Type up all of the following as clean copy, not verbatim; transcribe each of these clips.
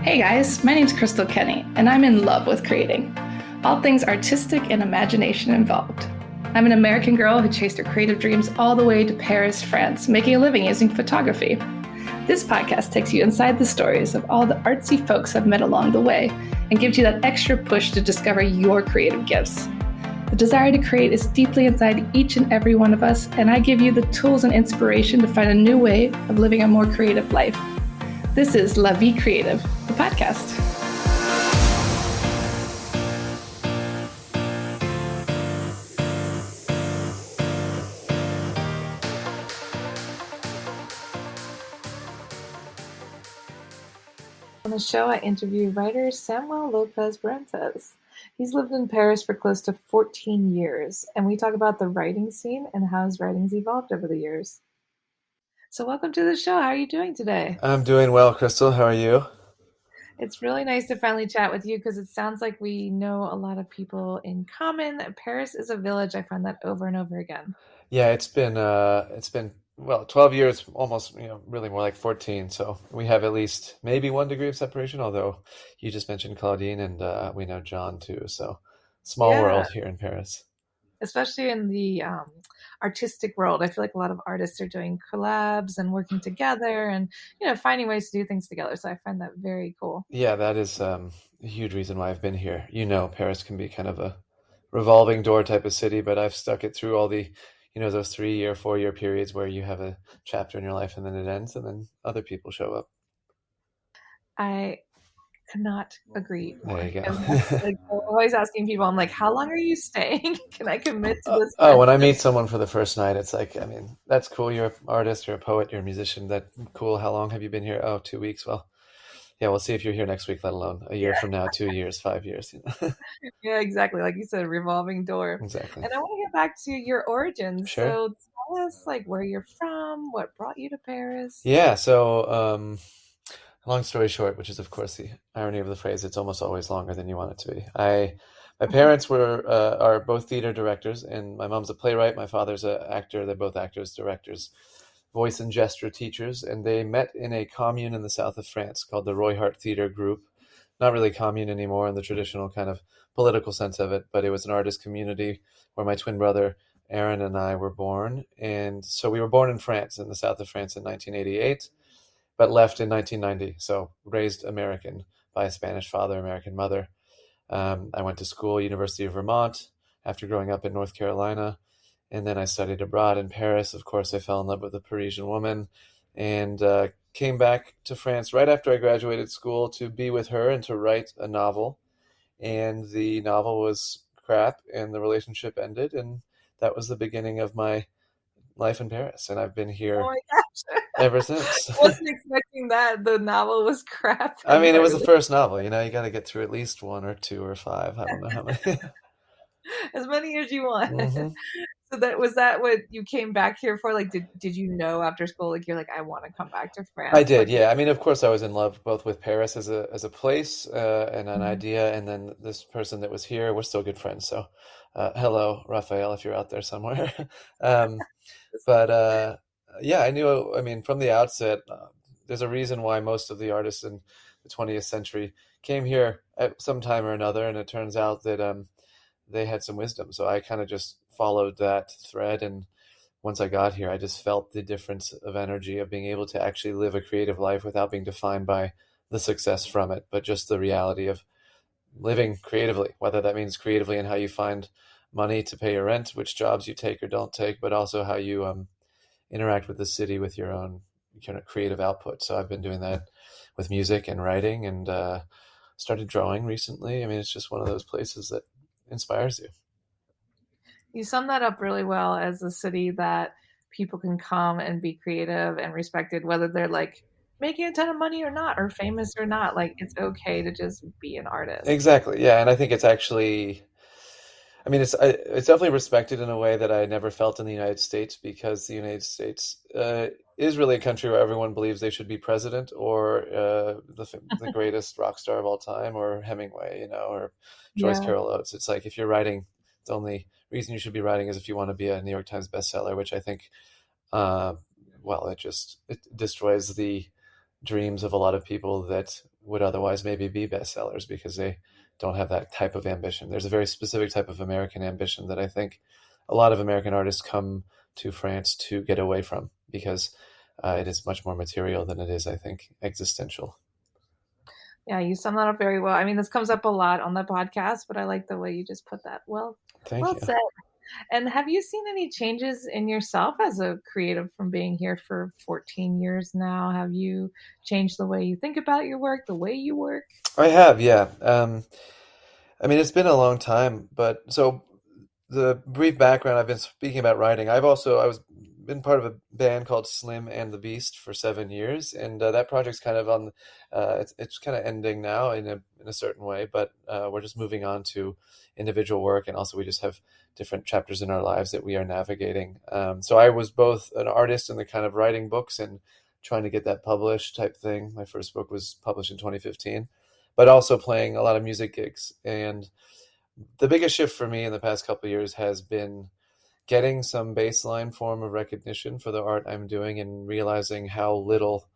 Hey guys, my name's Crystal Kenny, and I'm in love with creating. All things artistic and imagination involved. I'm an American girl who chased her creative dreams all the way to Paris, France, making a living using photography. This podcast takes you inside the stories of all the artsy folks I've met along the way and gives you that extra push to discover your creative gifts. The desire to create is deeply inside each and every one of us, and I give you the tools and inspiration to find a new way of living a more creative life. This is La Vie Creative, the podcast. On the show, I interview writer Samuel Lopez-Barrantes. He's lived in Paris for close to 14 years, and we talk about the writing scene and how his writing's evolved over the years. So welcome to the show. How are you doing today? I'm doing well, Crystal. How are you? It's really nice to finally chat with you because it sounds like we know a lot of people in common. Paris is a village. I find that over and over again. Yeah, it's been 12 years, almost, really more like 14. So we have at least maybe 1 degree of separation, although you just mentioned Claudine and we know John too. So small Yeah, world here in Paris. especially in the artistic world. I feel like a lot of artists are doing collabs and working together and, finding ways to do things together. So I find that very cool. Yeah, that is a huge reason why I've been here. Paris can be kind of a revolving door type of city, but I've stuck it through all the, those 3 year, 4 year periods where you have a chapter in your life and then it ends and then other people show up. I cannot agree more. There you I'm go. always asking people, I'm like, how long are you staying? Can I commit to this When I friendship? meet someone for the first night, it's like, that's cool. You're an artist, you're a poet, you're a musician. That cool. How long have you been here? Oh, 2 weeks. Well, yeah, we'll see if you're here next week, let alone a year from now, 2 years, 5 years. Yeah, exactly. Like you said, revolving door. Exactly. And I want to get back to your origins. Sure. So tell us like where you're from, what brought you to Paris. Yeah. So, long story short, which is of course the irony of the phrase, it's almost always longer than you want it to be. My parents are both theater directors, and my mom's a playwright. My father's an actor. They're both actors, directors, voice and gesture teachers, and they met in a commune in the south of France called the Roy Hart Theater Group. Not really commune anymore in the traditional kind of political sense of it, but it was an artist community where my twin brother Aaron and I were born. And so we were born in France, in the south of France in 1988, but left in 1990. So raised American by a Spanish father, American mother. I went to school, University of Vermont, after growing up in North Carolina. And then I studied abroad in Paris. Of course, I fell in love with a Parisian woman and came back to France right after I graduated school to be with her and to write a novel. And the novel was crap and the relationship ended. And that was the beginning of my life in Paris. And I've been Oh here my gosh. ever since. Wasn't expecting that. The novel was crap. It was the first novel. You got to get through at least one or two or five. I don't know how many. As many as you want. Hmm. So that what you came back here for? Like, did you know after school, like you're like, I want to come back to I France? did, Like, yeah. Of course, I was in love both with Paris as a place and an Mhm. idea, and then this person that was here. We're still good friends. So, hello, Raphael, if you're out there somewhere. um, but yeah, I knew. From the outset, there's a reason why most of the artists in the 20th century came here at some time or another, and it turns out that they had some wisdom. So I kind of just followed that thread, and once I got here, I just felt the difference of energy of being able to actually live a creative life without being defined by the success from it, but just the reality of living creatively, whether that means creatively in how you find money to pay your rent, which jobs you take or don't take, but also how you interact with the city with your own kind of creative output. So I've been doing that with music and writing and started drawing recently. It's just one of those places that inspires you. You sum that up really well as a city that people can come and be creative and respected, whether they're like making a ton of money or not, or famous or not. Like it's okay to just be an artist. Exactly. Yeah. And I think it's actually, it's definitely respected in a way that I never felt in the United States, because the United States is really a country where everyone believes they should be president or the greatest rock star of all time, or Hemingway, or Joyce Yeah. Carol Oates. It's like if you're writing, the only reason you should be writing is if you want to be a New York Times bestseller, which I think, uh, it destroys the dreams of a lot of people that would otherwise maybe be bestsellers because they don't have that type of ambition. There's a very specific type of American ambition that I think a lot of American artists come to France to get away from because it is much more material than it is, I think, existential. Yeah, you sum that up very well. I mean, this comes up a lot on the podcast, but I like the way you just put that. Well, Thank well you. said. And have you seen any changes in yourself as a creative from being here for 14 years now? Have you changed the way you think about your work, the way you work? I have, yeah. I mean, it's been a long time, but so the brief background, I've been speaking about writing. I was been part of a band called Slim and the Beast for 7 years, and that project's kind of on. It's kind of ending now in a certain way, but we're just moving on to individual work, and also we just have different chapters in our lives that we are navigating. So I was both an artist and the kind of writing books and trying to get that published type thing. My first book was published in 2015, but also playing a lot of music gigs. And the biggest shift for me in the past couple of years has been getting some baseline form of recognition for the art I'm doing and realizing how little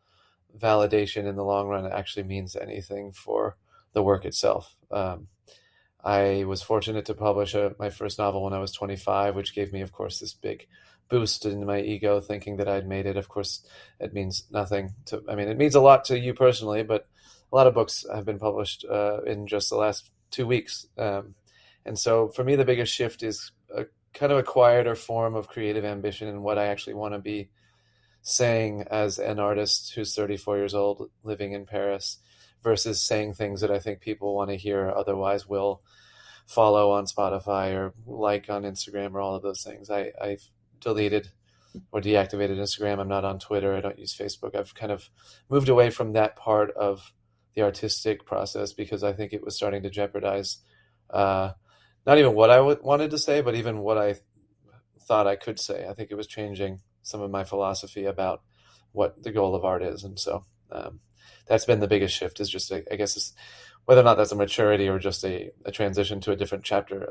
validation in the long run actually means anything for the work itself. I was fortunate to publish my first novel when I was 25, which gave me, of course, this big boost in my ego, thinking that I'd made it. Of course, it means nothing to, I mean, it means a lot to you personally, but a lot of books have been published in just the last 2 weeks. And so for me, the biggest shift is a kind of a quieter form of creative ambition and what I actually want to be saying as an artist who's 34 years old living in Paris versus saying things that I think people want to hear, otherwise will follow on Spotify or like on Instagram or all of those things. I've deleted or deactivated Instagram. I'm not on Twitter. I don't use Facebook. I've kind of moved away from that part of the artistic process because I think it was starting to jeopardize not even what I wanted to say, but even what I thought I could say. I think it was changing some of my philosophy about what the goal of art is. And so that's been the biggest shift is just, I guess, it's, whether or not that's a maturity or just a transition to a different chapter.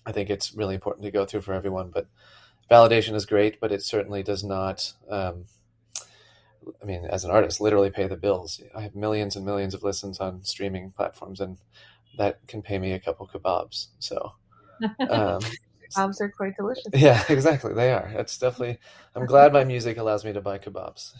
I think it's really important to go through for everyone, but validation is great, but it certainly does not, I mean, as an artist, literally pay the bills. I have millions and millions of listens on streaming platforms, and that can pay me a couple kebabs. So, um, Kebabs are quite delicious. yeah, exactly. They are. It's definitely, I'm glad my music allows me to buy kebabs.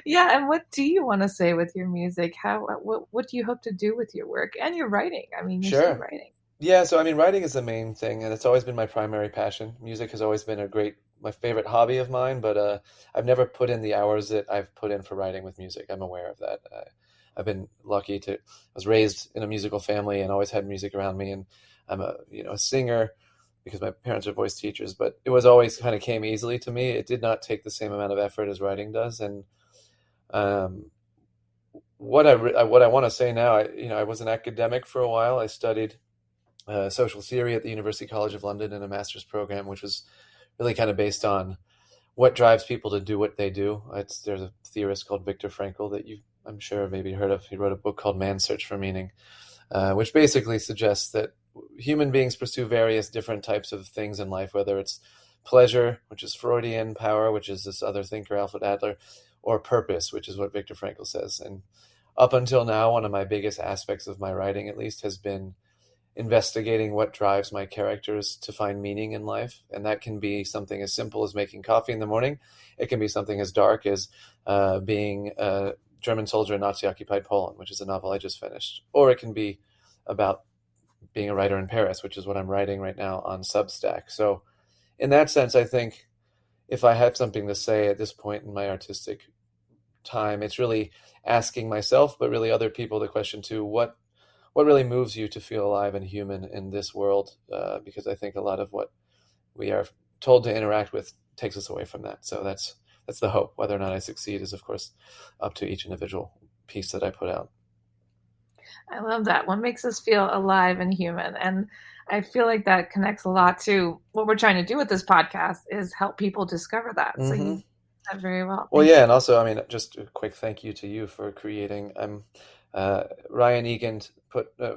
Yeah, and what do you want to say with your music? What do you hope to do with your work and your writing? I mean, you're still Sure. writing. Yeah, so I mean, writing is the main thing, and it's always been my primary passion. Music has always been my favorite hobby of mine, but I've never put in the hours that I've put in for writing with music. I'm aware of that. I've been lucky I was raised in a musical family and always had music around me, and I'm a singer because my parents are voice teachers, but it was always kind of came easily to me. It did not take the same amount of effort as writing does, and um, what I want to say now, I was an academic for a while. I studied social theory at the University College of London in a master's program, which was really kind of based on what drives people to do what they do. There's a theorist called Viktor Frankl that I'm sure maybe heard of. He wrote a book called Man's Search for Meaning, which basically suggests that human beings pursue various different types of things in life, whether it's pleasure, which is Freudian, power, which is this other thinker, Alfred Adler, or purpose, which is what Viktor Frankl says. And up until now, one of my biggest aspects of my writing, at least, has been investigating what drives my characters to find meaning in life. And that can be something as simple as making coffee in the morning. It can be something as dark as being a German soldier in Nazi occupied Poland, which is a novel I just finished. Or it can be about being a writer in Paris, which is what I'm writing right now on Substack. So, in that sense, I think if I have something to say at this point in my artistic time, it's really asking myself, but really other people, the question too: what really moves you to feel alive and human in this world? Because I think a lot of what we are told to interact with takes us away from that. So that's the hope. Whether or not I succeed is, of course, up to each individual piece that I put out. I love that. What makes us feel alive and human? And I feel like that connects a lot to what we're trying to do with this podcast is help people discover that. So you Mm-hmm. did that very well. Well, Thank yeah, you. and also, I mean, just a quick thank you to you for creating. Ryan Egan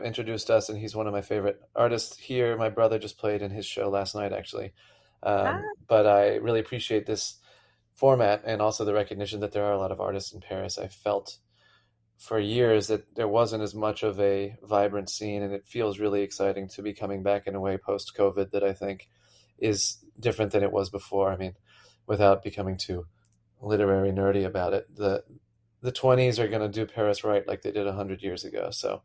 introduced us, and he's one of my favorite artists here. My brother just played in his show last night, actually. Ah, But I really appreciate this format and also the recognition that there are a lot of artists in Paris. I felt for years that there wasn't as much of a vibrant scene, and it feels really exciting to be coming back in a way post-COVID that I think is different than it was before. I mean, without becoming too literary nerdy about it, the 20s are going to do Paris right like they did 100 years ago. So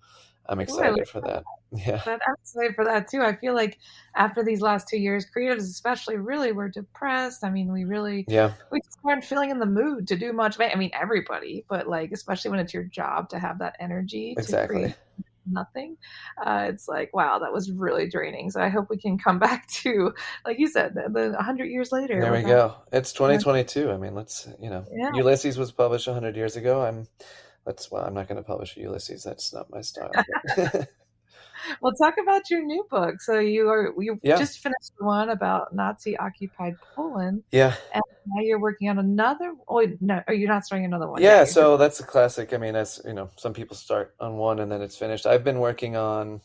I'm Ooh, I excited for that. Yeah. That I'm excited for that too. I feel like after these last 2 years, creatives especially really were depressed. I mean, Yeah, we just weren't feeling in the mood to do much. I mean, everybody, but like especially when it's your job to have that energy to exactly. create nothing. It's like wow, that was really draining. So I hope we can come back to, like you said, the 100 years later There we with that. go. It's 2022. I mean, let's, Yeah. Ulysses was published 100 years ago. Well, I'm not going to publish Ulysses. That's not my style. But Well, talk about your new book. So you yeah, just finished the one about Nazi occupied Poland, yeah, and now you're working on another. Oh no, are you not starting another one? Yeah, yeah. you're just So that's a classic. I mean, as you know, some people start on one and then it's finished. I've been working on,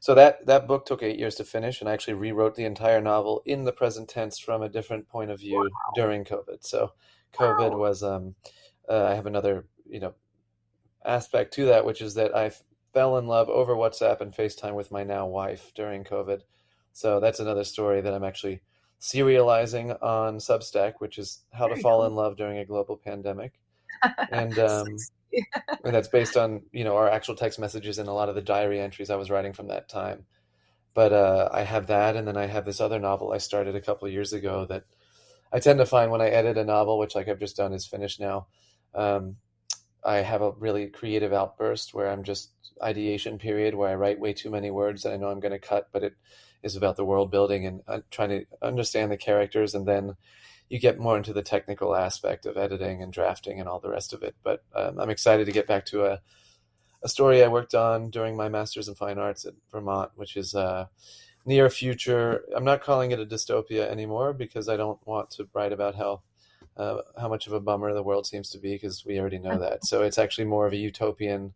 so that book took 8 years to finish, and I actually rewrote the entire novel in the present tense from a different point of view during COVID. So COVID wow. was, I have another, aspect to that, which is that I fell in love over WhatsApp and FaceTime with my now wife during COVID. So that's another story that I'm actually serializing on Substack, which is how to Very fall in cool. love during a global pandemic. And Sexy. and that's based on, our actual text messages and a lot of the diary entries I was writing from that time. But I have that, and then I have this other novel I started a couple of years ago that I tend to find when I edit a novel, which like I've just done is finished now. Um, I have a really creative outburst where I'm just ideation period where I write way too many words that I know I'm going to cut, but it is about the world building and trying to understand the characters, and then you get more into the technical aspect of editing and drafting and all the rest of it. But I'm excited to get back to a story I worked on during my master's in fine arts at Vermont, which is near future. I'm not calling it a dystopia anymore because I don't want to write about how much of a bummer the world seems to be, because we already know that. So it's actually more of a utopian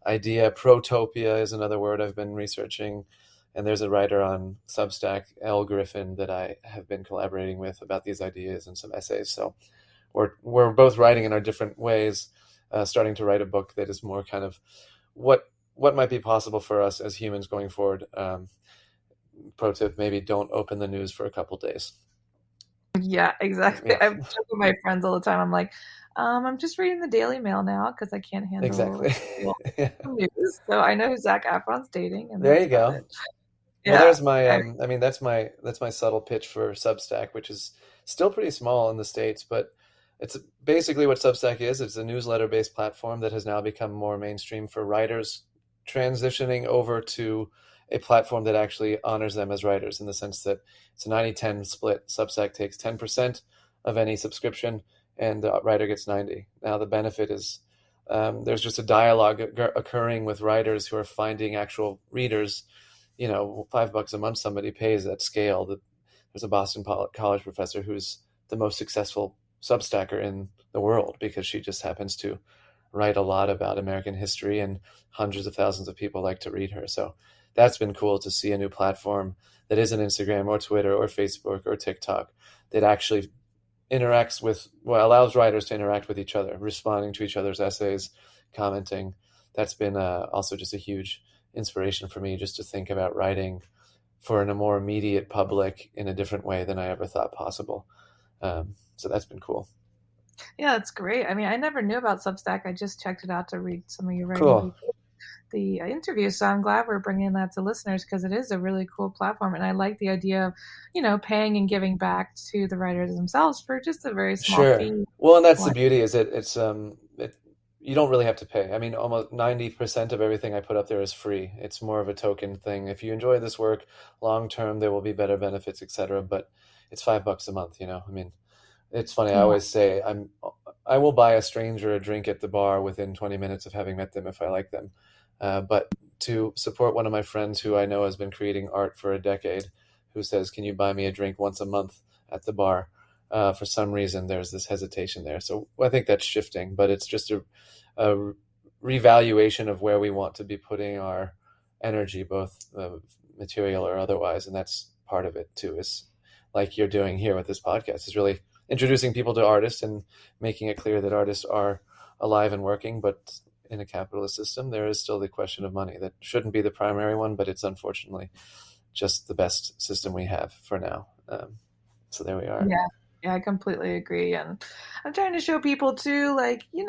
idea. Protopia is another word I've been researching. And there's a writer on Substack, Elle Griffin, that I have been collaborating with about these ideas and some essays. So we're both writing in our different ways, starting to write a book that is more kind of what might be possible for us as humans going forward. Pro tip, maybe don't open the news for a couple days. Yeah, exactly. Yeah, I joke with my friends all the time. I'm like, I'm just reading the Daily Mail now because I can't handle exactly. the Yeah. news. So I know who Zac Efron's dating, and There that's you about go. it. Well, Yeah. there's my I mean that's my subtle pitch for Substack, which is still pretty small in the States, but it's basically what Substack is. It's a newsletter-based platform that has now become more mainstream for writers transitioning over to a platform that actually honors them as writers, in the sense that it's a 90-10 split. Substack takes 10% of any subscription and the writer gets 90. Now the benefit is there's just a dialogue occurring with writers who are finding actual readers. $5 a month somebody pays at scale. There's a Boston College professor who's the most successful Substacker in the world because she just happens to write a lot about American history, and hundreds of thousands of people like to read her. So that's been cool to see a new platform that isn't Instagram or Twitter or Facebook or TikTok that actually allows writers to interact with each other, responding to each other's essays, commenting. That's been also just a huge inspiration for me, just to think about writing for a more immediate public in a different way than I ever thought possible. So that's been cool. Yeah, that's great. I mean, I never knew about Substack. I just checked it out to read some of your writing Cool. before the interview. So I'm glad we're bringing that to listeners because it is a really cool platform. And I like the idea of, paying and giving back to the writers themselves for just a very small Sure. fee. Well, and that's the Like, beauty, is you don't really have to pay. I mean, almost 90% of everything I put up there is free. It's more of a token thing. If you enjoy this work long term, there will be better benefits, etc. But it's $5 a month. I mean, it's funny. I yeah. always say I will buy a stranger a drink at the bar within 20 minutes of having met them if I like them. But to support one of my friends who I know has been creating art for a decade, who says, "Can you buy me a drink once a month at the bar?" For some reason, there's this hesitation there. So I think that's shifting, but it's just a revaluation of where we want to be putting our energy, both material or otherwise. And that's part of it too, is like you're doing here with this podcast, is really introducing people to artists and making it clear that artists are alive and working, but in a capitalist system, there is still the question of money. That shouldn't be the primary one, but it's unfortunately just the best system we have for now. So there we are. Yeah. Yeah, I completely agree. And I'm trying to show people too, like, you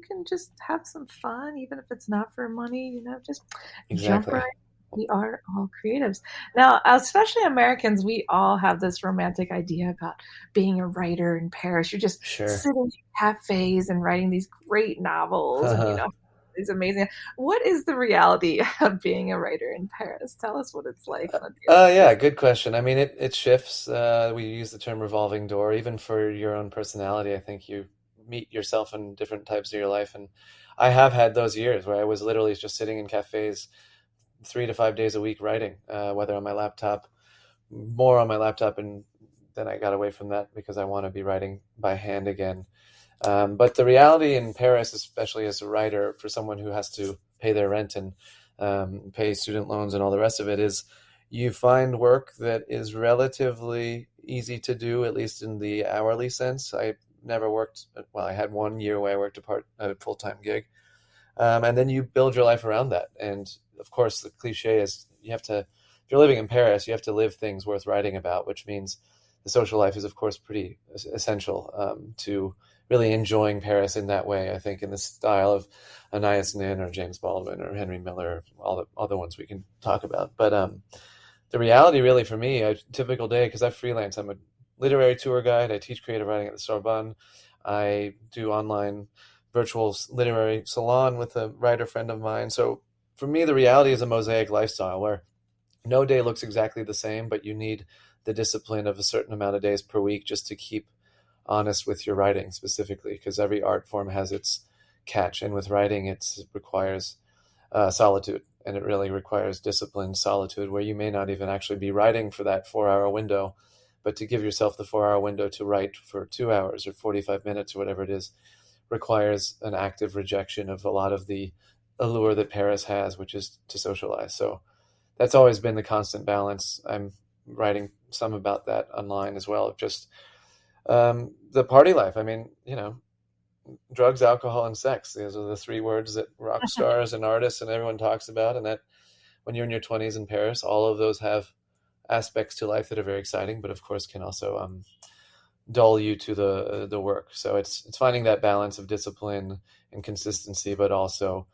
can just have some fun, even if it's not for money, just jump Exactly. right. We are all creatives. Now, especially Americans, we all have this romantic idea about being a writer in Paris. You're just Sure. sitting in cafes and writing these great novels and, it's amazing. What is the reality of being a writer in Paris? Tell us what it's like on a daily Yeah, basis. good question. I mean, it shifts. We use the term revolving door, even for your own personality. I think you meet yourself in different types of your life. And I have had those years where I was literally just sitting in cafes 3 to 5 days a week writing, whether on my laptop, more on my laptop. And then I got away from that because I want to be writing by hand again. But the reality in Paris, especially as a writer, for someone who has to pay their rent and pay student loans and all the rest of it, is you find work that is relatively easy to do, at least in the hourly sense. I never worked, well, I had 1 year where I worked a full-time gig. And then you build your life around that. And of course, the cliche is if you're living in Paris, you have to live things worth writing about, which means the social life is, of course, pretty essential to really enjoying Paris in that way. I think in the style of Anais Nin or James Baldwin or Henry Miller, all the other ones we can talk about. But the reality really for me, a typical day, because I freelance, I'm a literary tour guide. I teach creative writing at the Sorbonne. I do online virtual literary salon with a writer friend of mine. So for me, the reality is a mosaic lifestyle where no day looks exactly the same, but you need the discipline of a certain amount of days per week just to keep honest with your writing specifically, because every art form has its catch. And with writing, it requires solitude, and it really requires disciplined solitude where you may not even actually be writing for that 4 hour window, but to give yourself the 4 hour window to write for 2 hours or 45 minutes or whatever it is requires an active rejection of a lot of the allure that Paris has, which is to socialize. So that's always been the constant balance. I'm writing some about that online as well. Just the party life. I mean, drugs, alcohol, and sex. Those are the three words that rock stars and artists and everyone talks about. And that when you're in your 20s in Paris, all of those have aspects to life that are very exciting, but of course can also dull you to the work. So it's finding that balance of discipline and consistency, but also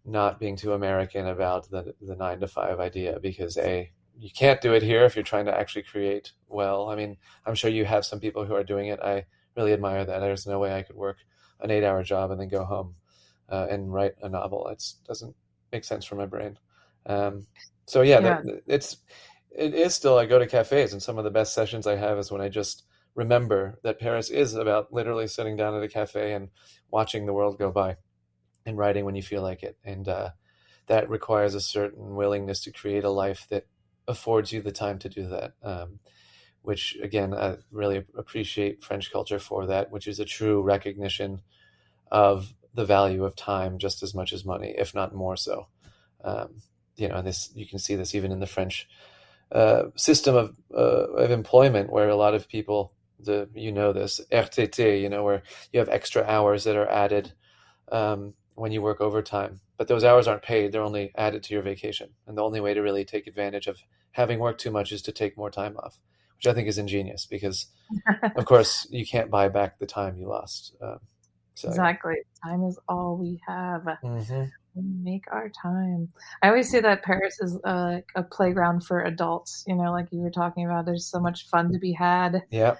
not being too American about the 9 to 5 idea, because you can't do it here if you're trying to actually create well. I mean, I'm sure you have some people who are doing it. I really admire that. There's no way I could work an 8 hour job and then go home and write a novel. It doesn't make sense for my brain. So yeah, it is still, I go to cafes, and some of the best sessions I have is when I just remember that Paris is about literally sitting down at a cafe and watching the world go by and writing when you feel like it. And that requires a certain willingness to create a life that affords you the time to do that, which again, I really appreciate French culture for that, which is a true recognition of the value of time just as much as money, if not more so. This, you can see this even in the French system of employment, where a lot of people, this RTT, where you have extra hours that are added when you work overtime, but those hours aren't paid. They're only added to your vacation. And the only way to really take advantage of having worked too much is to take more time off, which I think is ingenious, because of course you can't buy back the time you lost. Exactly. Time is all we have. Mm-hmm. We make our time. I always say that Paris is a playground for adults, like you were talking about. There's so much fun to be had. Yeah.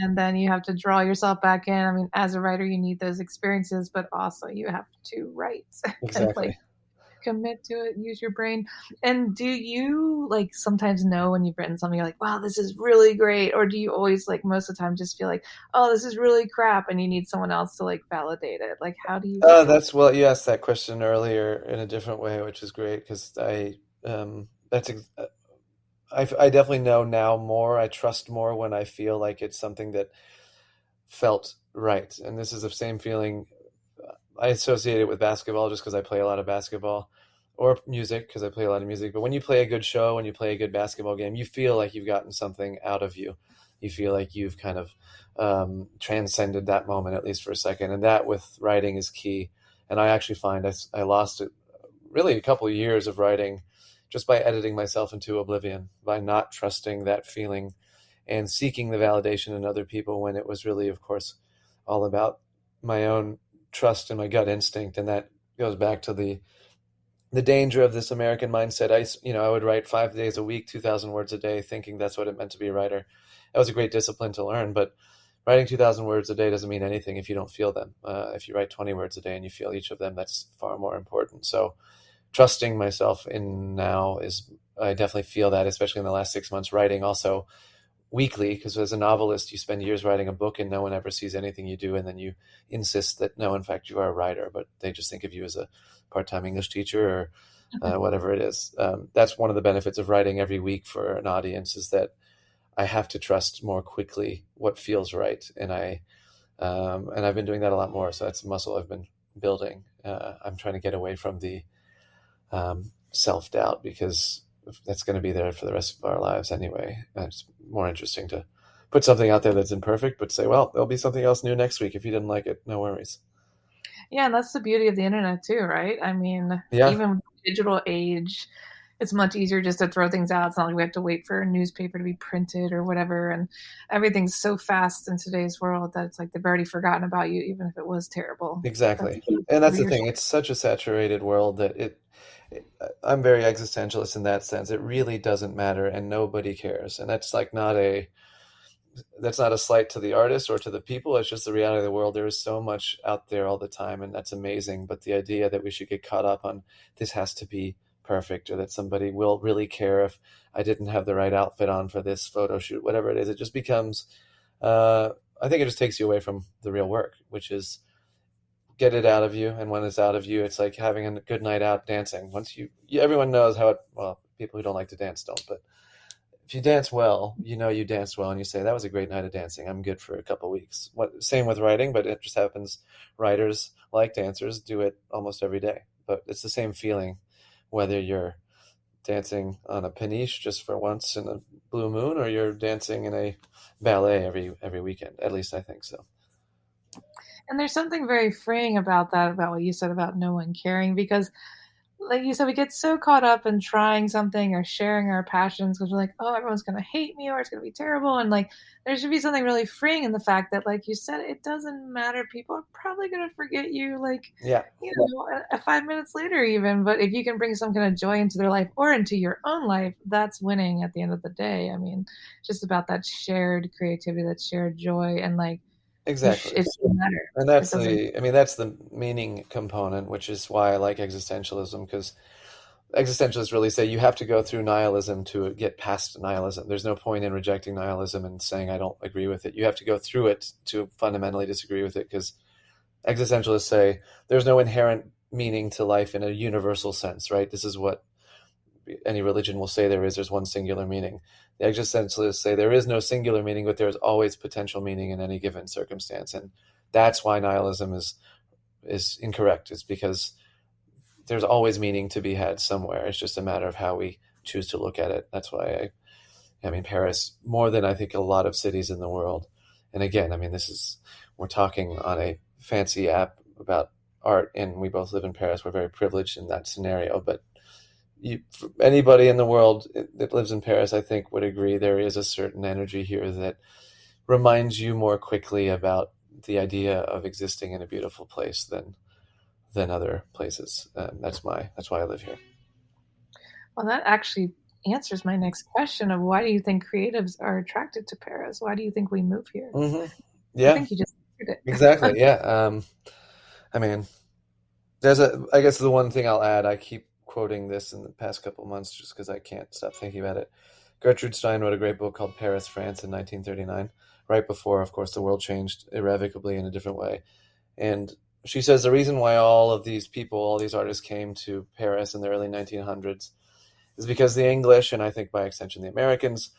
And then you have to draw yourself back in. I mean, as a writer, you need those experiences, but also you have to write Exactly. and commit to it, use your brain. And do you sometimes know when you've written something, you're like, wow, this is really great? Or do you always most of the time just feel like, oh, this is really crap, and you need someone else to validate it? How do you Well, you asked that question earlier in a different way, which is great, because I definitely know now more. I trust more when I feel like it's something that felt right. And this is the same feeling I associate it with basketball, just because I play a lot of basketball, or music, because I play a lot of music. But when you play a good show, when you play a good basketball game, you feel like you've gotten something out of you. You feel like you've kind of transcended that moment, at least for a second. And that with writing is key. And I actually find I lost it, really a couple of years of writing just by editing myself into oblivion, by not trusting that feeling and seeking the validation in other people, when it was really, of course, all about my own trust and my gut instinct. And that goes back to the danger of this American mindset. I would write 5 days a week, 2,000 words a day, thinking that's what it meant to be a writer. That was a great discipline to learn, but writing 2,000 words a day doesn't mean anything if you don't feel them. If you write 20 words a day and you feel each of them, that's far more important. So trusting myself in now I definitely feel that, especially in the last 6 months, writing also weekly, because as a novelist, you spend years writing a book and no one ever sees anything you do. And then you insist that no, in fact, you are a writer, but they just think of you as a part-time English teacher or whatever it is. That's one of the benefits of writing every week for an audience, is that I have to trust more quickly what feels right. And I've been doing that a lot more. So that's a muscle I've been building. I'm trying to get away from the self-doubt, because that's going to be there for the rest of our lives anyway. It's more interesting to put something out there that's imperfect, but say, well, there'll be something else new next week. If you didn't like it, no worries. Yeah, and that's the beauty of the internet too, right? I mean, Yeah, even with the digital age, it's much easier just to throw things out. It's not like we have to wait for a newspaper to be printed or whatever. And everything's so fast in today's world that it's like they've already forgotten about you, even if it was terrible. exactly. That's And that's the thing. reassuring. It's such a saturated world that I'm very existentialist in that sense. It really doesn't matter and nobody cares. And that's not a slight to the artist or to the people. It's just the reality of the world. There is so much out there all the time, and that's amazing. But the idea that we should get caught up on this has to be perfect, or that somebody will really care if I didn't have the right outfit on for this photo shoot, whatever it is, it just becomes, I think it just takes you away from the real work, which is get it out of you. And when it's out of you, it's like having a good night out dancing. Once everyone knows well, people who don't like to dance don't, but if you dance well, you danced well, and you say, that was a great night of dancing. I'm good for a couple of weeks. Same with writing, but it just happens writers, like dancers, do it almost every day. But it's the same feeling, whether you're dancing on a paniche just for once in a blue moon, or you're dancing in a ballet every weekend. At least I think so. And there's something very freeing about that, about what you said about no one caring, because like you said, we get so caught up in trying something or sharing our passions because we're like, oh, everyone's going to hate me or it's going to be terrible. And like, there should be something really freeing in the fact that, like you said, it doesn't matter. People are probably going to forget you, like, Yeah, 5 minutes later, even. But if you can bring some kind of joy into their life or into your own life, that's winning at the end of the day. I mean, just about that shared creativity, that shared joy, and like, exactly. it doesn't matter. And It doesn't. that's the meaning component, which is why I like existentialism, because existentialists really say you have to go through nihilism to get past nihilism. There's no point in rejecting nihilism and saying, I don't agree with it. You have to go through it to fundamentally disagree with it, because existentialists say there's no inherent meaning to life in a universal sense, right? This is what any religion will say there's one singular meaning. The existentialists say there is no singular meaning, but there's always potential meaning in any given circumstance. And that's why nihilism is incorrect. It's because there's always meaning to be had somewhere. It's just a matter of how we choose to look at it. That's why Paris, more than I think a lot of cities in the world. And again, we're talking on a fancy app about art, and we both live in Paris. We're very privileged in that scenario, but anybody in the world that lives in Paris, I think, would agree there is a certain energy here that reminds you more quickly about the idea of existing in a beautiful place than other places. That's why I live here. Well, that actually answers my next question of why do you think creatives are attracted to Paris? Why do you think we move here? Mm-hmm. I Yeah, think you just answered it. exactly. Yeah. I guess the one thing I'll add, I keep quoting this in the past couple of months just because I can't stop thinking about it. Gertrude Stein wrote a great book called Paris, France in 1939, right before, of course, the world changed irrevocably in a different way. And she says the reason why all of these people, all these artists came to Paris in the early 1900s is because the English, and I think by extension the Americans,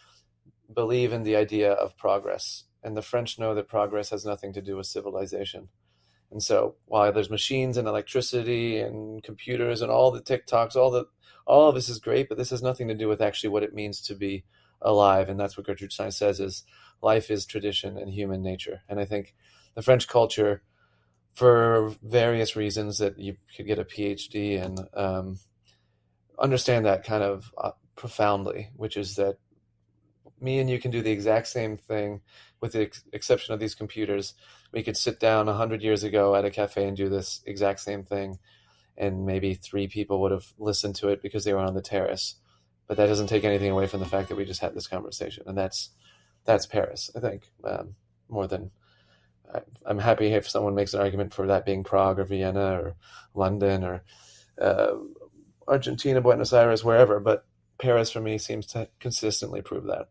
believe in the idea of progress. And the French know that progress has nothing to do with civilization. And so while there's machines and electricity and computers and all the TikToks, all of this is great, but this has nothing to do with actually what it means to be alive. And that's what Gertrude Stein says is life is tradition and human nature. And I think the French culture for various reasons that you could get a PhD and understand that kind of profoundly, which is that me and you can do the exact same thing with the exception of these computers. We could sit down 100 years ago at a cafe and do this exact same thing, and maybe 3 people would have listened to it because they were on the terrace. But that doesn't take anything away from the fact that we just had this conversation, and that's Paris, I think, more than I'm happy if someone makes an argument for that being Prague or Vienna or London or uh, Argentina, Buenos Aires, wherever. But Paris for me seems to consistently prove that.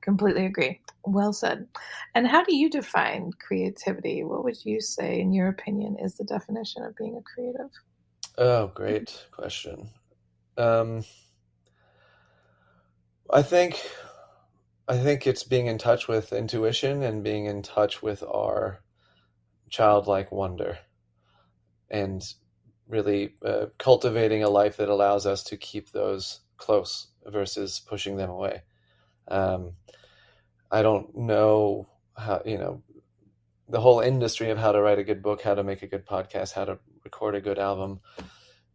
Completely agree. Well said. And how do you define creativity? What would you say, in your opinion, is the definition of being a creative? Oh, great question. Um, I think I think it's being in touch with intuition and being in touch with our childlike wonder and really cultivating a life that allows us to keep those close versus pushing them away. Um, I don't know how, the whole industry of how to write a good book, how to make a good podcast, how to record a good album.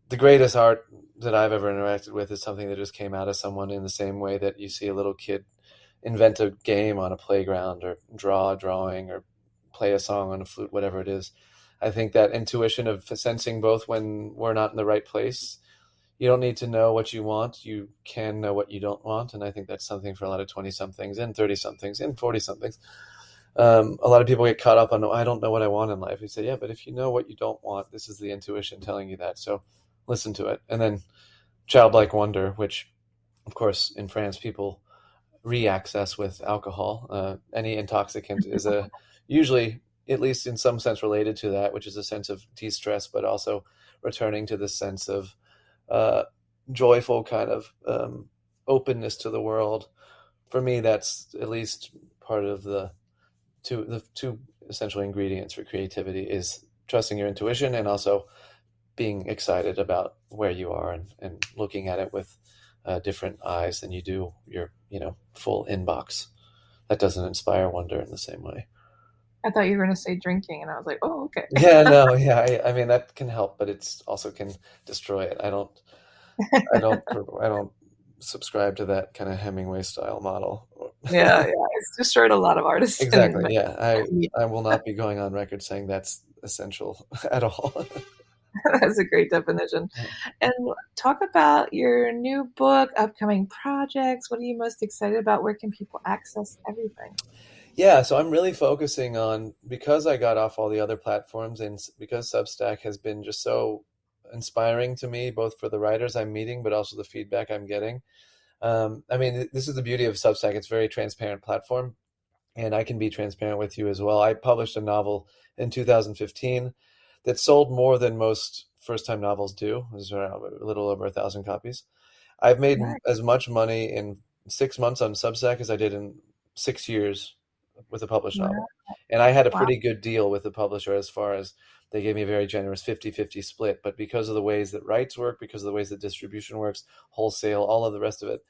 The greatest art that I've ever interacted with is something that just came out of someone in the same way that you see a little kid invent a game on a playground or draw a drawing or play a song on a flute, whatever it is. I think that intuition of sensing both when we're not in the right place. You don't need to know what you want. You can know what you don't want. And I think that's something for a lot of 20 somethings and 30 somethings and 40 somethings. A lot of people get caught up on, I don't know what I want in life. You say, yeah, but if you know what you don't want, this is the intuition telling you that. So listen to it. And then childlike wonder, which of course in France people re-access with alcohol. Any intoxicant is usually, at least in some sense, related to that, which is a sense of de-stress, but also returning to this sense of uh, joyful kind of openness to the world. For me, that's at least part of the two essential ingredients for creativity is trusting your intuition and also being excited about where you are and looking at it with different eyes than you do your full inbox. That doesn't inspire wonder in the same way. I thought you were going to say drinking, and I was like, oh, okay. Yeah, no, yeah. I mean that can help, but it's also can destroy it. I don't, I don't subscribe to that kind of Hemingway style model. Yeah, yeah. It's destroyed a lot of artists. Exactly. Yeah, I will not be going on record saying that's essential at all. That's a great definition. And talk about your new book, upcoming projects. What are you most excited about? Where can people access everything? Yeah, so I'm really focusing on because I got off all the other platforms and because Substack has been just so inspiring to me, both for the writers I'm meeting, but also the feedback I'm getting. I mean, this is the beauty of Substack. It's a very transparent platform, and I can be transparent with you as well. I published a novel in 2015 that sold more than most first-time novels do. It was around a little over 1,000 copies. I've made Nice. as much money in 6 months on Substack as I did in 6 years with a published Wow. novel. And I had a Wow. pretty good deal with the publisher as far as they gave me a very generous 50-50 split. But because of the ways that rights work, because of the ways that distribution works, wholesale, all of the rest of it,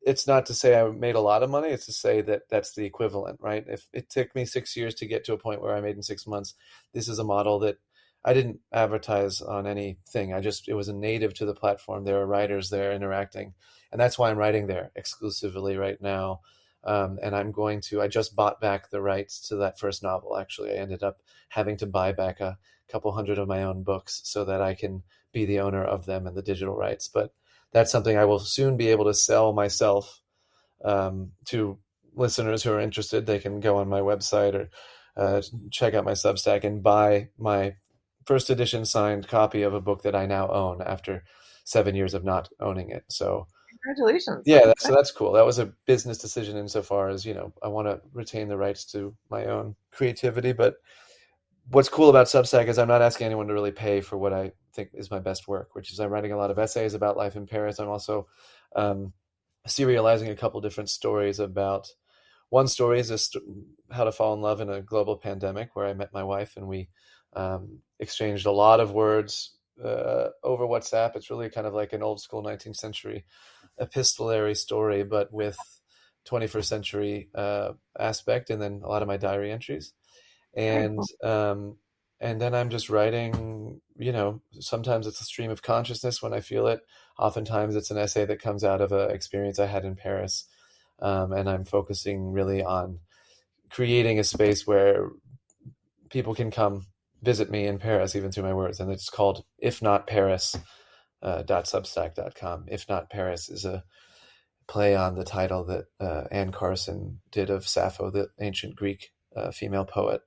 it's not to say I made a lot of money. It's to say that that's the equivalent, right? If it took me 6 years to get to a point where I made in 6 months, this is a model that I didn't advertise on anything. It was a native to the platform. There are writers there interacting. And that's why I'm writing there exclusively right now. And I just bought back the rights to that first novel. Actually, I ended up having to buy back a couple hundred of my own books so that I can be the owner of them and the digital rights. But that's something I will soon be able to sell myself to listeners who are interested. They can go on my website or check out my Substack and buy my first edition signed copy of a book that I now own after 7 years of not owning it. So Congratulations. yeah, That's so exciting. that's cool. That was a business decision insofar as, I want to retain the rights to my own creativity. But what's cool about Substack is I'm not asking anyone to really pay for what I think is my best work, which is I'm writing a lot of essays about life in Paris. I'm also um, serializing a couple different stories about one story is how to fall in love in a global pandemic, where I met my wife and we exchanged a lot of words over WhatsApp. It's really kind of like an old school 19th century epistolary story, but with 21st century aspect, and then a lot of my diary entries. Very And cool. and then I'm just writing, sometimes it's a stream of consciousness when I feel it. Oftentimes it's an essay that comes out of an experience I had in Paris. And I'm focusing really on creating a space where people can come visit me in Paris, even through my words. And it's called If Not Paris, .substack.com. If Not Paris is a play on the title that Anne Carson did of Sappho, the ancient Greek female poet,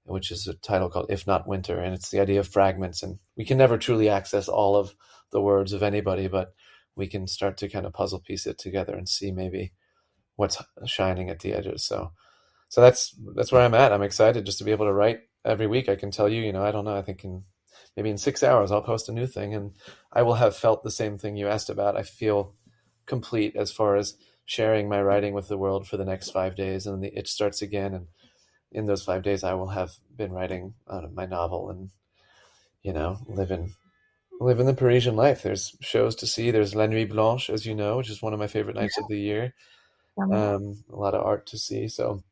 which is a title called If Not Winter. And it's the idea of fragments. And we can never truly access all of the words of anybody, but we can start to kind of puzzle piece it together and see maybe what's shining at the edges. So that's where I'm at. I'm excited just to be able to write every week. I can tell you, I don't know, I think maybe in 6 hours I'll post a new thing, and I will have felt the same thing you asked about. I feel complete as far as sharing my writing with the world for the next 5 days, and the itch starts again. And in those 5 days, I will have been writing my novel and, living the Parisian life. There's shows to see. There's La Nuit Blanche, as you know, which is one of my favorite nights of the year. A lot of art to see. So,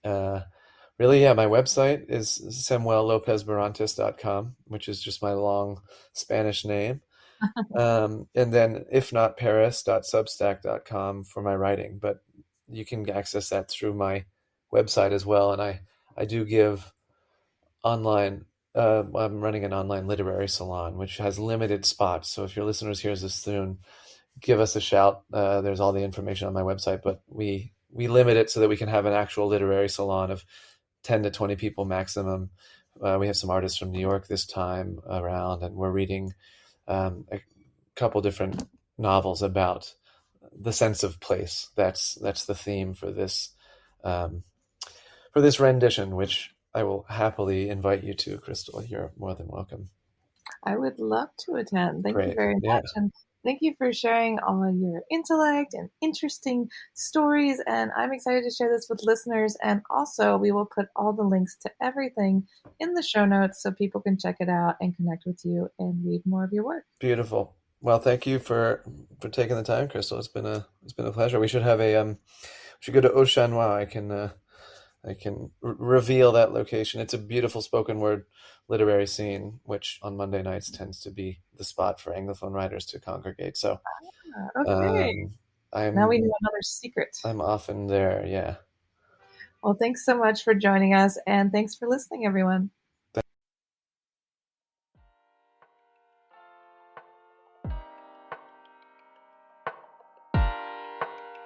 really, yeah, my website is samuellopezbarrantes.com, which is just my long Spanish name. And then ifnotparis.substack.com for my writing. But you can access that through my website as well. And I do give online, I'm running an online literary salon, which has limited spots. So if your listeners hear this soon, give us a shout. There's all the information on my website, but we limit it so that we can have an actual literary salon of 10 to 20 people maximum. We have some artists from New York this time around, and we're reading a couple different novels about the sense of place. That's the theme for this rendition, which I will happily invite you to, Crystal. You're more than welcome. I would love to attend. Thank you very Yeah. much. And thank you for sharing all your intellect and interesting stories. And I'm excited to share this with listeners. And also, we will put all the links to everything in the show notes so people can check it out and connect with you and read more of your work. Beautiful. Well, thank you for taking the time, Crystal. It's been a pleasure. We should have we should go to Auchanois. I can reveal that location. It's a beautiful spoken word literary scene, which on Monday nights tends to be the spot for Anglophone writers to congregate. So, Okay. Now we know another secret. I'm often there. Yeah. Well, thanks so much for joining us, and thanks for listening, everyone.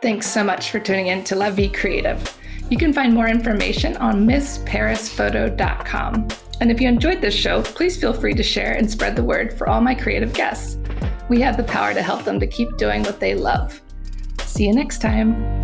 Thanks so much for tuning in to La Vie Creative. You can find more information on MissParisPhoto.com. And if you enjoyed this show, please feel free to share and spread the word for all my creative guests. We have the power to help them to keep doing what they love. See you next time.